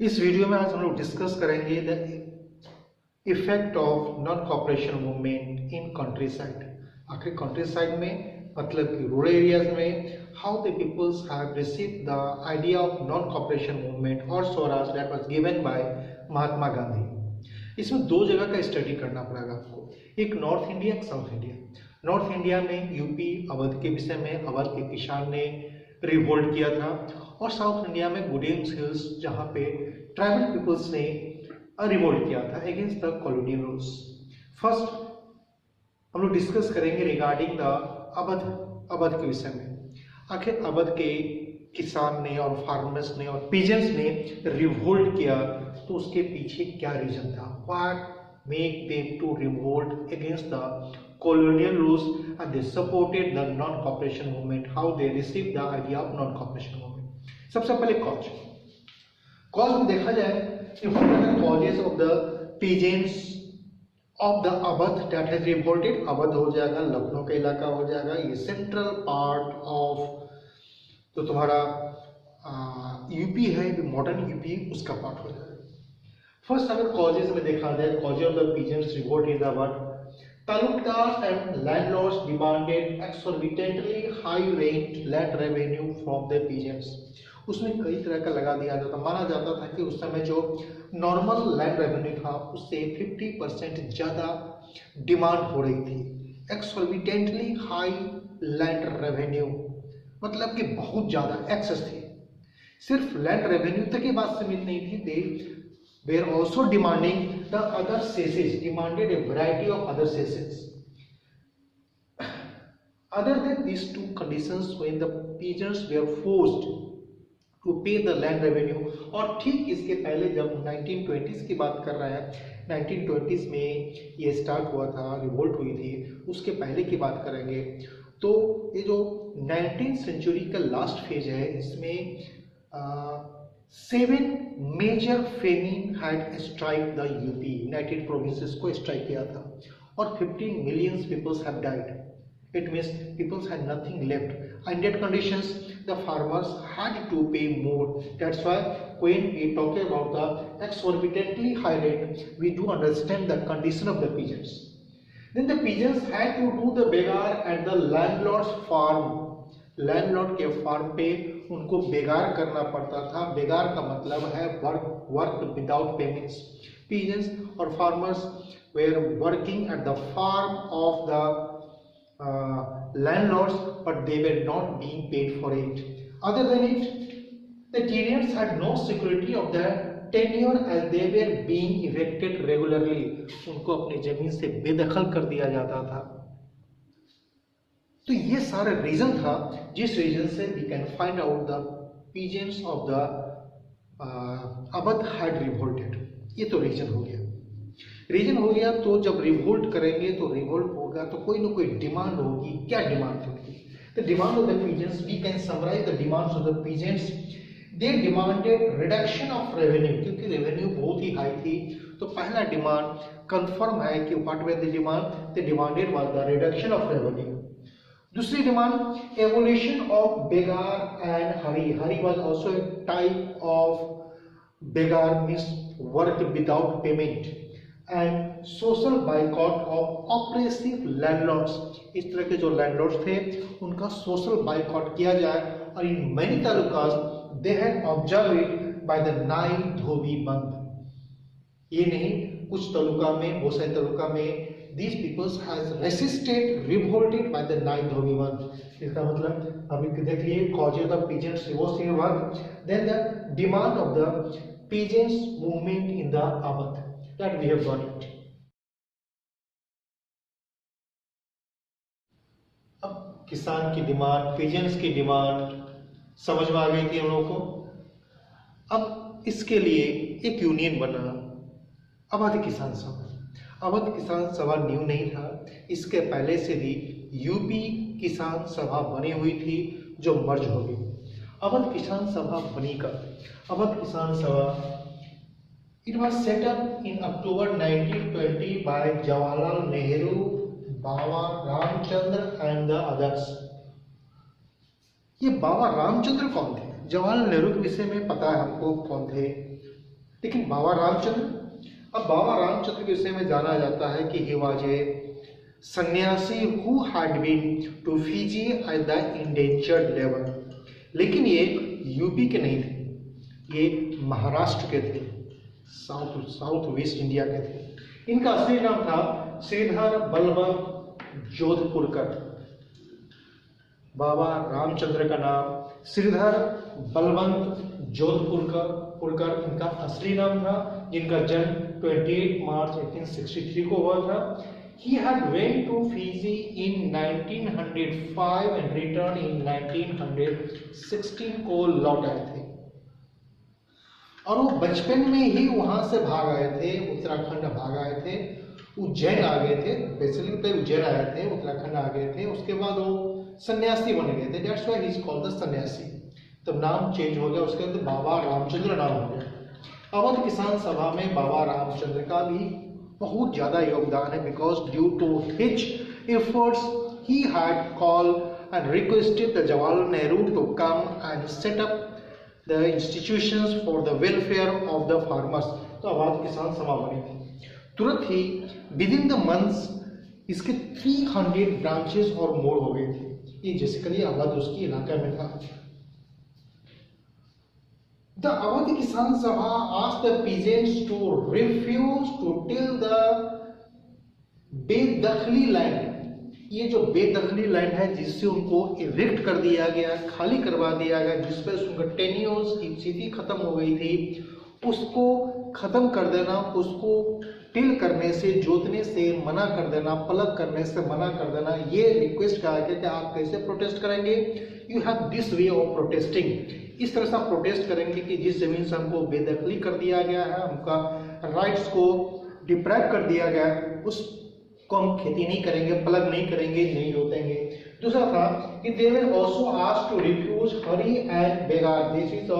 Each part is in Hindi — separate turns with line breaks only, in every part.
इस वीडियो में आज हम लोग डिस्कस करेंगे the effect of non cooperation movement in countryside. आखिर कंट्री साइड में मतलब कि रूरल एरियाज में how the peoples have received the idea of non cooperation movement और Swaraj that was given by Mahatma Gandhi. इसमें दो जगह का स्टडी करना पड़ेगा आपको, एक नॉर्थ इंडिया, एक साउथ इंडिया। नॉर्थ इंडिया में यूपी अवध के विषय में अवध के किसान ने रिवोल्ट किया था, और साउथ इंडिया में गुडेम्स हिल्स जहाँ पे ट्राइबल पीपल्स ने रिवोल्ट किया था against the colonial rules. First हम लोग डिस्कस करेंगे रिगार्डिंग द अवध के विषय में। आखिर अवध के किसान ने और फार्मर्स ने और पीजेंट्स ने रिवोल्ट किया, तो उसके पीछे क्या रीजन था? What make them to revolt against the colonial rules, and they supported the non-cooperation movement, how they received the idea of non-cooperation movement. सबसे पहले कॉज में देखा जाए कि what are the causes of the peasants of the Awadh that has revolted। Awadh हो जाएगा, लखनऊ का इलाका हो जाएगा, ये सेंट्रल पार्ट ऑफ तो तुम्हारा यूपी है, मॉडर्न यूपी, उसका पार्ट हो जाएगा। फर्स्ट अगर कॉजेज में देखा जाए, causes of the peasants revolt in the Awadh, Talukdar and landlords demanded exorbitantly high rent land revenue from the peasants। उसमें कई तरह का लगा दिया जाता, माना जाता था कि उस समय जो नॉर्मल लैंड रेवेन्यू था उससे 50% ज़्यादा डिमांड हो रही थी। एक्सोर्बिटेंटली हाई लैंड रेवेन्यू मतलब कि बहुत ज़्यादा एक्सेस थी। सिर्फ लैंड रेवेन्यू तक की बात सीमित नहीं थी, दे were also demanding the other cesses, demanded a variety of other cesses. Other than these two conditions, when the peasants were forced to pay the land revenue, और ठीक इसके पहले जब 1920s की बात कर रहे हैं, 1920s में ये स्टार्ट हुआ था, रिवोल्ट हुई थी, उसके पहले की बात करेंगे तो ये जो 19th सेंचुरी का लास्ट फेज है, इसमें 7 major famine had strike the UP, United Provinces को स्ट्राइक किया था, और 15 million peoples have died. It means peoples had nothing left. In that conditions, the farmers had to pay more. That's why when we talk about the exorbitantly high rate, we do understand the condition of the peasants. Then the peasants had to do the begar at the landlord's farm. Landlord के फार्म पे उनको बेगार करना पड़ता था। बेगार का मतलब है वर्क विदाउट पेमेंट्स। पीजेंट्स और farmers were working at the farm of the landlords, but they were not being paid for it. Other than it, the tenants had no security of the tenure as they were being evicted regularly. उनको अपनी जमीन से बेदखल कर दिया जाता था। तो ये सारा रीजन था जिस रीजन से we can find out the peasants of the Awadh had revolted. ये तो रीजन हो गया। तो जब रिवोल्ट करेंगे तो रिवोल्ट होगा तो कोई ना कोई डिमांड होगी। क्या डिमांड होगी? The demand of the peasants, we can summarise the demands of the peasants. They demanded reduction of revenue, क्योंकि रेवेन्यू बहुत ही हाई थी। तो पहला डिमांड कंफर्म है कि what were the demand? The demanded was the reduction of revenue. दूसरी demand evolution of begar and hari. Hari was also a type of begar, means work without payment, and social boycott of oppressive landlords. इस तरह के जो लैंडलॉर्ड्स थे उनका सोशल बाइकॉट किया जाए, और in many talukas they had observe it by the 9 dhobi bandh. ये नहीं, कुछ तालुका में, बहुत सारे तालुका में these peoples has resisted, revolted by the 9 dhobi बंद। इसका मतलब अभी देख लिए causes of peasants revolt in Awadh, then the demand of the peasants movement in the Awadh, that we have got it। अब किसान की डिमांड, peasants की डिमांड समझ में आ गई थी हम लोगों को। अब इसके लिए एक यूनियन बना, अवध किसान सभा। अवध किसान सभा न्यू नहीं था, इसके पहले से भी यूपी किसान सभा बनी हुई थी जो मर्ज हो गई। अवध किसान सभा बनी कब? Awadh Kisan Sabha it was set up in October 1920 by Jawaharlal Nehru, Baba Ramchandra and the others. ये बाबा रामचंद्र कौन थे? जवाहरलाल नेहरू के विषय में पता है हमको कौन थे। लेकिन बाबा रामचंद्र, अब बाबा रामचंद्र के विषय में जाना जाता है कि ही was a sannyasi who had been to Fiji at the indentured level. लेकिन ये यूपी के नहीं थे, ये महाराष्ट्र के थे, साउथ वेस्ट इंडिया के थे। इनका असली नाम था श्रीधर बलवंत जोधपुरकर। बाबा रामचंद्र का नाम श्रीधर बलवंत जोधपुरकर इनका असली नाम था, जिनका जन्म 28 मार्च 1863 को हुआ था। He had went to Fiji in 1905 and returned in 1916 को लौट आए थे, और वो बचपन में ही वहां से भाग आए थे, उत्तराखंड भाग आए थे, उज्जैन आ गए थे। बेसिकली तो उज्जैन आए थे, उत्तराखंड आ गए थे, उसके बाद वो सन्यासी बन गए थे। That's why he is called the सन्यासी। तब नाम चेंज हो गया, उसके बाद बाबा रामचंद्र नाम हो गया। अवध किसान सभा में बाबा रामचंद्र का भी बहुत ज्यादा योगदान है, because due to his efforts he had called and requested the Jawaharlal Nehru to come and set up the institutions for the welfare of the farmers. तो अवध किसान सभा बनी थी। तुरंत ही विद इन द मंथ्स इसके 300 ब्रांचेस और मोड़ हो गए थे। ये बेसिकली अवध उसकी इलाका में था। The Awadh Kisan Sabha asked the peasants to refuse to till the bedakhli land. ये जो बेदखली लैंड है जिससे उनको इविक्ट कर दिया गया, खाली करवा दिया गया, जिस पर उनका टेन्योर्स की स्थिति खत्म हो गई थी, उसको खत्म कर देना, उसको टिल करने से, जोतने से मना कर देना, पलग करने से मना कर देना। ये रिक्वेस्ट करा गया कि आप कैसे प्रोटेस्ट करेंगे, you have this way of protesting. इस तरह से आप प्रोटेस्ट करेंगे कि जिस जमीन से हमको बेदखली कर दिया गया है, हमका राइट्स को डिप्राइव कर दिया गया है, उसको हम खेती नहीं करेंगे, पलग नहीं करेंगे, नहीं जोतेंगे। दूसरा था कि they were also asked to refuse hari and begar. This is a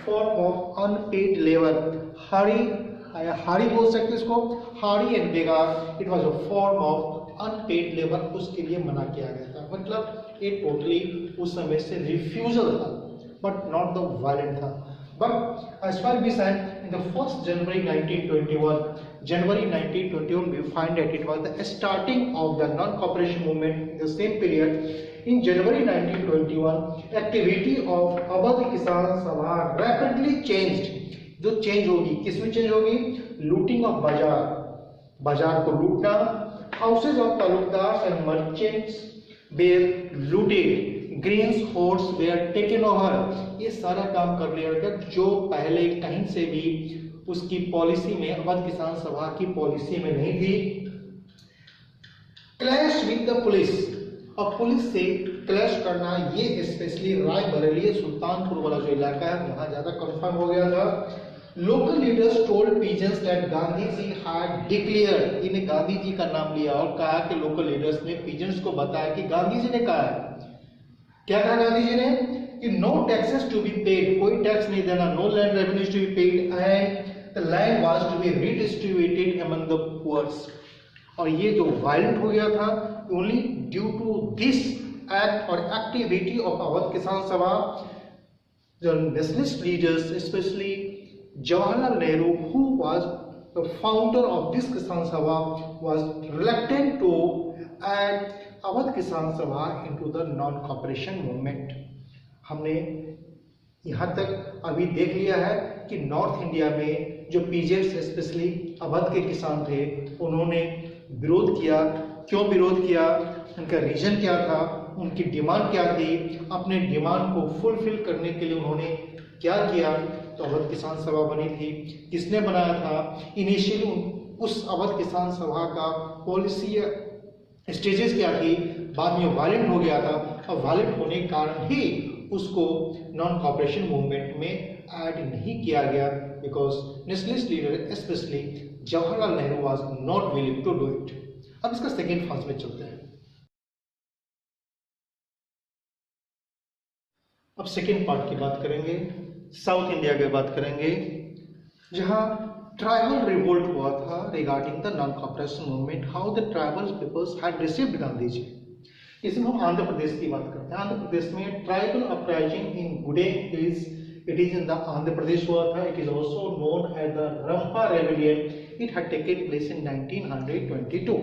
form of unpaid labour. हाड़ी बोल सकते इसको, hari and begar, it was a form of unpaid labour, उसके लिए मना किया गया था। मतलब ये टोटली उस समय से रिफ्यूजल था, बट नॉट द वायलेंट था। But as far we said, in the 1st January 1921, we find that it was the starting of the non-cooperation movement. In the same period, in January 1921, activity of Awadh Kisan Sabha rapidly changed. जो चेंज होगी, किसमें चेंज होगी? लूटिंग ऑफ बाजार, बाजार को लूटना, houses of talukdar and merchants were looted, grains hoards were taken over. ये सारा काम कर लिया गया जो पहले कहीं से भी उसकी पॉलिसी में, अवध किसान सभा की पॉलिसी में नहीं थी। क्लैश विद द पुलिस, और पुलिस से क्लैश करना, ये स्पेशली रायबरेली सुल्तानपुर वाला जो इलाका है वहां ज्यादा कंफर्म हो गया था। Local leaders told peasants that Gandhi ji had declared, इन्हें गांधी जी का नाम लिया और कहा कि लोकल लीडर्स ने पीजेंट्स को बताया कि गांधी जी ने कहा है, क्या कहा गांधी जी ने, कि no taxes to be paid, कोई टैक्स नहीं देना, no land revenues to be paid and the land was to be redistributed among the poors. और ये जो वायलेंट हो गया था only due to this act और activity of Awadh Kisan Sabha. The nationalist leaders, especially Jawaharlal Nehru, who was the founder of this Kisan Sabha, was reluctant to add Awadh Kisan Sabha into the non-cooperation movement. हमने यहाँ तक अभी देख लिया है कि नॉर्थ इंडिया में जो पीजेंट्स, स्पेशली अवध के किसान थे, उन्होंने विरोध किया। क्यों विरोध किया, उनका रीजन क्या था, उनकी डिमांड क्या थी, अपने डिमांड को फुलफिल करने के लिए उन्होंने क्या किया। तो अवध किसान सभा बनी थी। किसने बनाया था? इनिशियली उस अवध किसान सभा का पॉलिसी स्टेजेस क्या थी, बाद में वायलेंट हो गया था, और वायलेंट होने के कारण ही उसको नॉन कॉपरेशन मूवमेंट में ऐड नहीं किया गया, because nationalist leader specially Jawaharlal Nehru was not willing to do it. अब इसका सेकेंड फेज में चलते हैं। अब सेकेंड पार्ट की बात करेंगे, साउथ इंडिया की बात करेंगे, जहां ट्राइबल रिवोल्ट हुआ था regarding the non cooperation movement, how the tribal peoples had received Gandhi ji. इसमें हम आंध्र प्रदेश की बात करते हैं। आंध्र प्रदेश में ट्राइबल अपराइजिंग इन गुडे hills It is in the Andhra Pradesh हुआ था. It is also known as the Rampa Rebellion. It had taken place in 1922.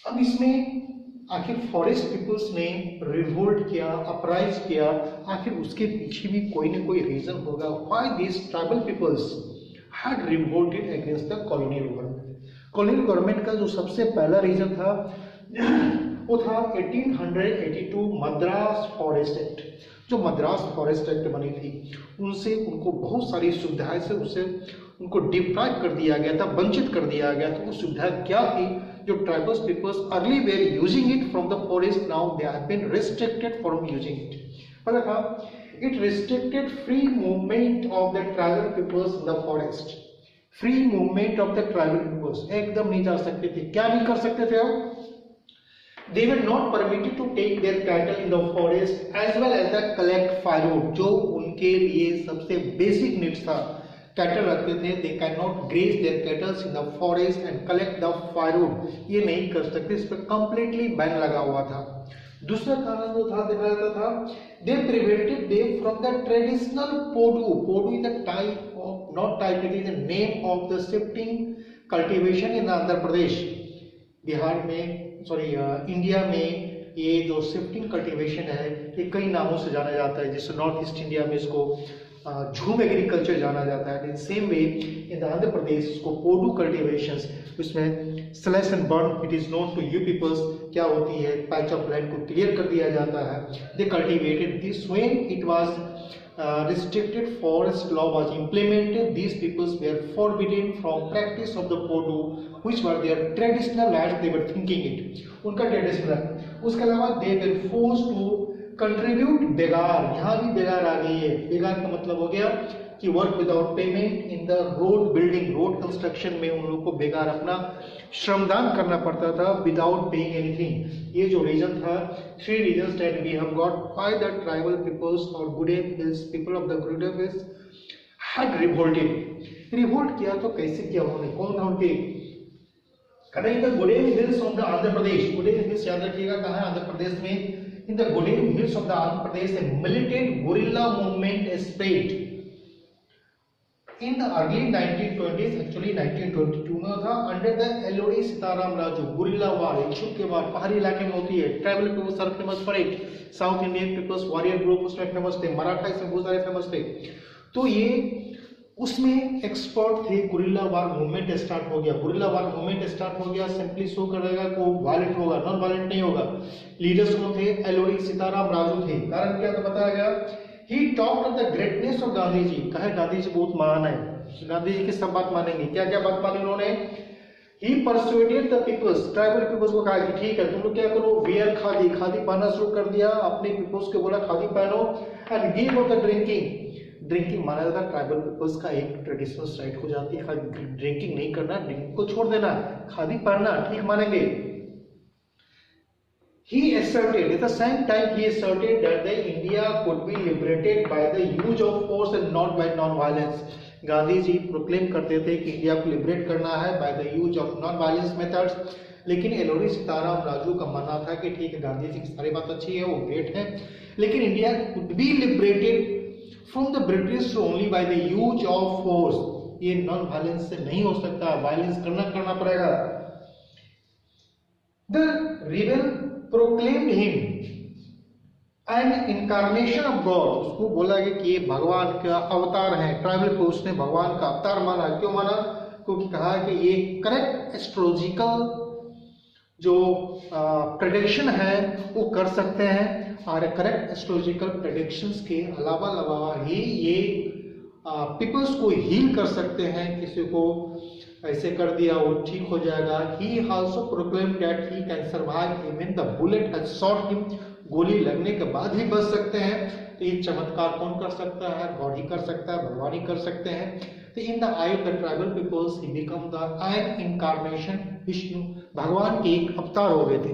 अब इसमें आखिर फॉरेस्ट पीपल्स ने रिवोल्ट किया, अपराइज किया, आखिर उसके पीछे भी कोई ना कोई रीजन होगा. Why this tribal peoples had revolted against the colonial government. Colonial government का जो सबसे पहला रीजन था वो था 1882 मद्रास फॉरेस्ट एक्ट. जो मद्रास फॉरेस्ट एक्ट बनी थी उनसे उनको बहुत सारी सुविधाएं से उससे उनको डिप्राइव कर दिया गया था, वंचित कर दिया गया था. वो सुविधा क्या थी? जो tribal peoples early were using it from the forest, now they have been restricted from using it. पता था it restricted free movement of the tribal peoples in the forest. Free movement of the tribal peoples एकदम नहीं जा सकते थे. क्या नहीं कर सकते थे? They were not permitted to take their cattle in the forest as well as the collect firewood. जो उनके लिए सबसे बेसिक नीड्स था. कैटल रखते थे, they cannot graze their cattle in the forest and collect the firewood. ये नहीं कर सकते, इस पर completely बैन लगा हुआ था. दूसरा कारण जो था देखा जाता था, they prevented them from the traditional podu. Podu is a type of, not type, it is a name of the shifting cultivation in Andhra Pradesh. Bihar में इंडिया में ये जो शिफ्टिंग कल्टीवेशन है ये कई नामों से जाना जाता है. जैसे नॉर्थ ईस्ट इंडिया में इसको झूम एग्रीकल्चर जाना जाता है. इन सेम वे इन आंध्र प्रदेश इसको पोडू कल्टीवेशंस, उसमें slash and burn, it is known to you peoples. क्या होती है? पैच ऑफ लैंड को क्लियर कर दिया जाता है. They cultivated this when it was restricted forest law was implemented. These peoples were forbidden from practice of the podu, which were their traditional lands. They were thinking it उनका ट्रेडिशनल. उसके अलावा they were forced to contribute बेगार. यहाँ भी बेगार आ गई है. बेगार का मतलब हो गया कि work without payment in the road building, road construction में उन लोगों को बेगार अपना श्रमदान करना पड़ता था विदाउट पेइंग एनीथिंग. ये जो रीजन था, three reasons that we have got why the tribal peoples और Gudem hills people of the Gudem hills had revolted. Revolt किया तो कैसे किया उन्होंने? कौन था उनके? कहीं the Gudem hills of the Andhra Pradesh. Gudem hills याद रखिएगा कहाँ है? आंध्र प्रदेश में. In the Gudem hills of the Andhra Pradesh a militant guerrilla movement spread in the early 1920s, actually 1922 में था, under the Alluri Sitarama Raju. Guerrilla war, इच्छुक के वार पहाड़ी इलाके में होती है. Tribal peoples are famous for it. South Indian peoples warrior group उसमें फेमस थे. मराठा इसमें बहुत सारे फेमस थे. तो ये उसमें एक्सपर्ट थे. गुरिल्ला वार मूवमेंट स्टार्ट हो गया. गुरिल्ला वार मूवमेंट स्टार्ट हो गया सिंपली शो करेगा को वायलेंट होगा, नॉन वायलेंट नहीं होगा. लीडर्स कौन थे? एलोडी सीताराम राजू थे. कारण क्या तो बताया गया. He talked of the greatness of Gandhi ji. कहा गांधी जी बहुत महान है. गांधी जी की सब बात मानेंगे. क्या क्या बात मानी उन्होंने? He persuaded the peoples, tribal peoples को कहा कि ठीक है तुम लोग क्या करो, वेयर खादी, खादी पहनना शुरू कर दिया. अपने पीपल्स को बोला खादी पहनो. And give of the drinking. Drinking माना जाता है ट्राइबल पीपल्स का एक ट्रेडिशनल राइट हो जाती है. ड्रिंकिंग नहीं करना, ड्रिंकिंग को छोड़ देना, खादी पहनना ठीक मानेंगे. He asserted, at the same time he asserted that the India could be liberated by the use of force and not by non-violence. Gandhi ji proclaim करते थे कि इंडिया को लिबरेट करना है by the use of non violence methods. लेकिन एलोडी सीताराम राजू का मानना था कि ठीक है गांधी जी की सारी बात अच्छी है, वो ग्रेट है, लेकिन India could be liberated from the British only by the use of force. ये नॉन वायलेंस से नहीं हो सकता, वायलेंस करना पड़ेगा. The rebel proclaimed him an incarnation of God. उसको बोला गया कि ये भगवान का अवतार है. ट्राइबल को उसने भगवान का अवतार माना. क्यों माना? क्योंकि कहा कि ये करेक्ट एस्ट्रोलॉजिकल जो प्रेडिक्शन है वो कर सकते हैं. और करेक्ट एस्ट्रोलॉजिकल प्रेडिक्शंस के अलावा ही ये पीपल्स को हील कर सकते हैं. किसी को ऐसे कर दिया वो ठीक हो जाएगा. He also proclaimed that he can survive even the bullet has shot him. गोली लगने के बाद ही बच सकते हैं. तो ये चमत्कार कौन कर सकता है? गॉड ही कर सकता है, भगवान ही कर सकते हैं. तो in the eye of the tribal peoples he become the an incarnation. Vishnu भगवान के एक अवतार हो गए थे.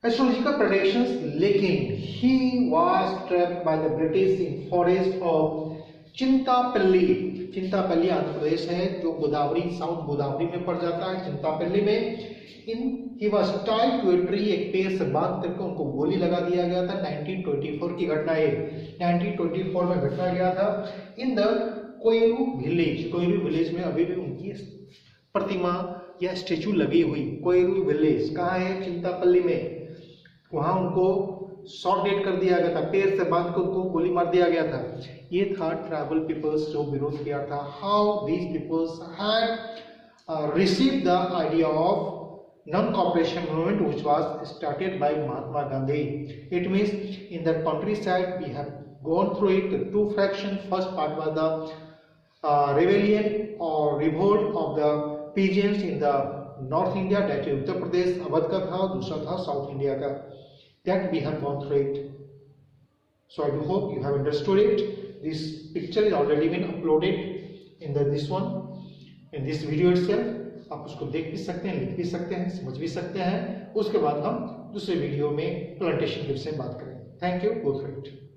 एस्ट्रोलॉजिकल प्रेडिक्शंस, लेकिन he was trapped by the British in forest of Chintapalli, Chintapalli Andhra Pradesh है जो गोदावरी, साउथ गोदावरी में पड़ जाता है। चिंतापल्ली में he was tied to a tree, एक पेड़ से बांध करके उनको गोली लगा दिया गया था। 1924 की घटना है, 1924 में घटना गया था। इन द कोयरू विलेज, कोयरू विलेज में अभी भी उनकी प्रतिमा या स्टेचू लगी हुई। कोयरू विलेज कहाँ है? चिंतापल्ली में। वहां उनको शॉर्ट डेट कर दिया गया था, पेड़ से बांध कर उनको गोली मार दिया गया था। ये था ट्राइबल पीपल्स जो विरोध किया था। How these peoples had received the idea of non-cooperation movement which was started by Mahatma Gandhi. It means in the countryside we have gone through it, the two fractions. First part was the rebellion or revolt of the Pigeons in the North India, that is Uttar Pradesh, Awadh का था, दूसरा था South India का. That we have gone through it. So I do hope you have understood it. This picture is already been uploaded in this video itself. आप उसको देख भी सकते हैं, लिख भी सकते हैं, समझ भी सकते हैं। उसके बाद हम दूसरे वीडियो में प्लांटेशन के विषय में बात करेंगे। Thank you, go through it.